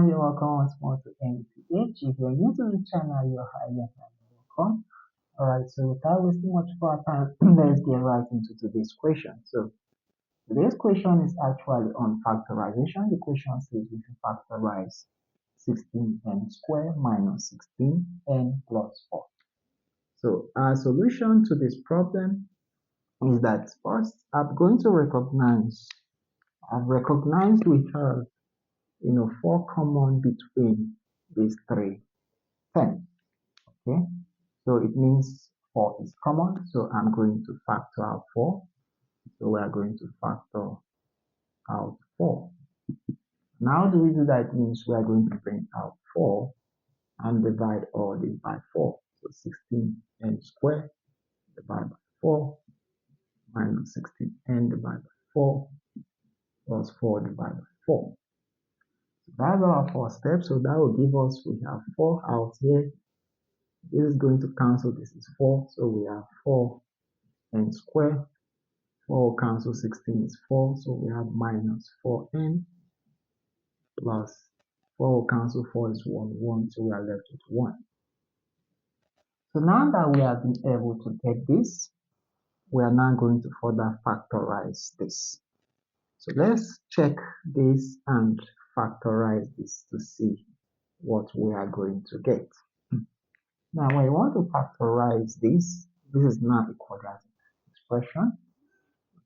everyone, you're welcome once more to NPH. If you're new to the channel, you're highly welcome. Alright, so without wasting much of our time, let's get right into today's question. So today's question is actually on factorization. The question says we should factorize 16n squared minus 16n plus 4. So our solution to this problem is that first I'm going to recognize, I've recognized we have 4 common between these three terms. Okay, so it means 4 is common, so I'm going to factor out 4. So we are going to factor out 4. Now do we do that? It means we are going to bring out 4 and divide all this by 4. So 16n squared divided by 4 minus 16n divided by 4 plus 4 divided by 4. That's our first step, so that will give us, we have 4 out here. This is going to cancel, this is 4, so we have 4n squared. 4 cancel 16 is 4, so we have minus 4n plus 4 cancel 4 is 1, so we are left with 1. So now that we have been able to get this, we are now going to further factorize this. So let's check this and factorize this to see what we are going to get. Now, when you want to factorize this, this is now a quadratic expression.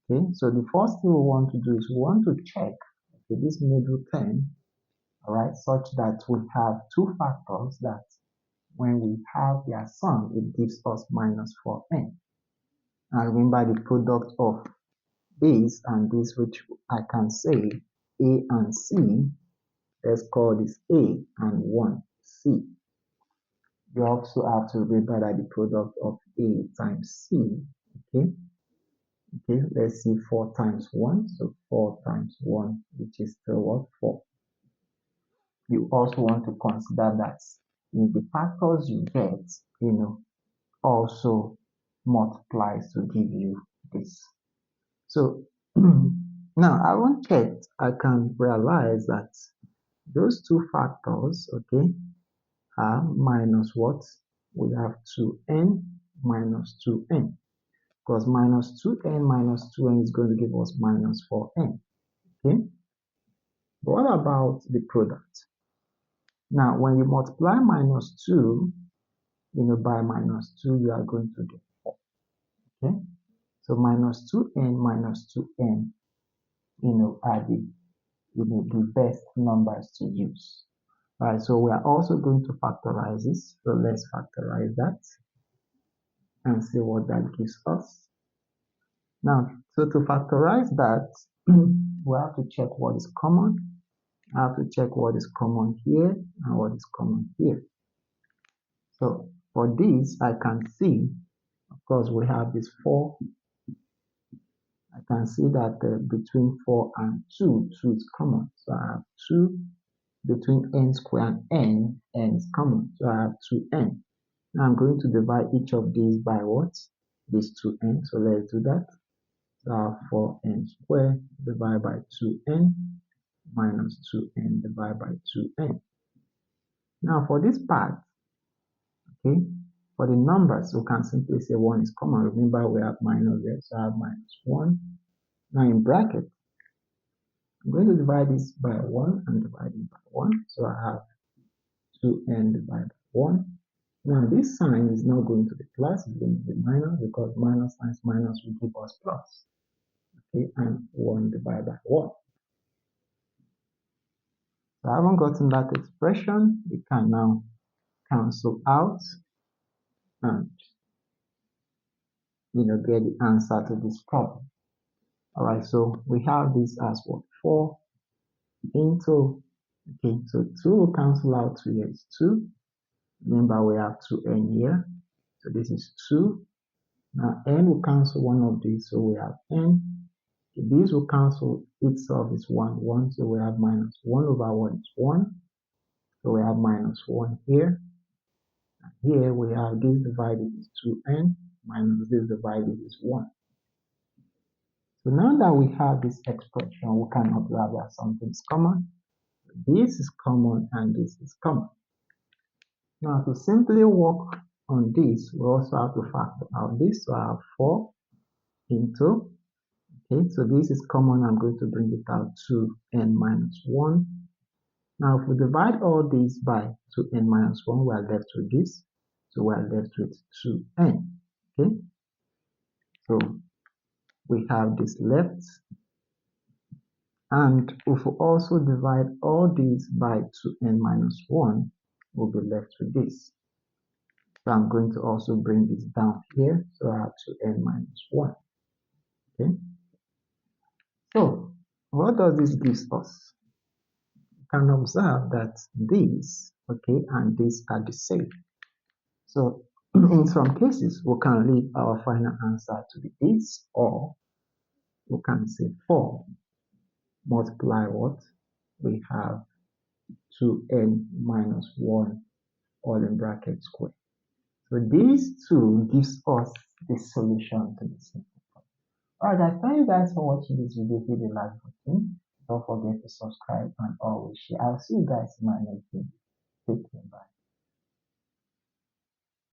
Okay, so the first thing we want to do is we want to check this middle term, all right, such that we have two factors that when we have their sum, it gives us minus 4n. And remember the product of this and this, which I can say A and C, let's call this A and 1C. You also have to remember that the product of A times C, okay, let's see 4 times 1, so 4 times 1, which is still what? 4. You also want to consider that the factors you get, also multiplies to give you this. So now I want to check, I can realize that those two factors, okay, are minus what? We have 2n minus 2n. Because minus 2n minus 2n is going to give us minus 4n. Okay? But what about the product? Now, when you multiply minus 2, by minus 2, you are going to get 4. Okay? So minus 2n minus 2n, are the best numbers to use. All right, so we are also going to factorize this. So let's factorize that and see what that gives us. Now, so to factorize that, we have to check what is common. I have to check what is common here and what is common here. So for this, I can see, of course, we have this 4. I can see that between 4 and 2, 2 is common. So I have 2 between n squared and n is common. So I have 2n. Now I'm going to divide each of these by what? This 2n. So let's do that. So I have 4n squared divided by 2n minus 2n divided by 2n. Now for this part, okay, for the numbers, we can simply say 1 is common. Remember, we have minus there, so I have minus 1. Now in bracket, I'm going to divide this by 1 and divide it by 1. So I have 2n divided by 1. Now this sign is not going to be plus, it's going to be minus, because minus times minus will give us plus. Okay, and 1 divided by 1. So I haven't gotten that expression. We can now cancel out and get the answer to this problem. All right, so we have this as what? 4 into, okay, so 2 will cancel out, 2 here is 2. Remember, we have 2n here, so this is 2. Now n will cancel one of these, so we have n. These will cancel itself is 1, 1, so we have minus 1 over 1 is 1. So we have minus 1 here. And here we have this divided is 2n minus this divided is 1. So now that we have this expression, we can observe that something is common. This is common and this is common. Now to simply work on this, we also have to factor out this. So I have 4 into, okay, so this is common. I'm going to bring it out to n minus 1. Now if we divide all these by 2n minus 1, we are left with this. So we are left with 2n, okay? So we have this left. And if we also divide all these by 2n minus 1, we'll be left with this. So I'm going to also bring this down here. So I have 2n minus 1. Okay. So what does this give us? You can observe that these, okay, and these are the same. So in some cases, we can leave our final answer to be this, or we can say 4 multiply what? We have 2n minus 1 all in bracket square. So these two gives us the solution to this. Alright guys, thank you guys for watching this video. Hit the like button. Don't forget to subscribe and always share. I'll see you guys in my next video. Take care.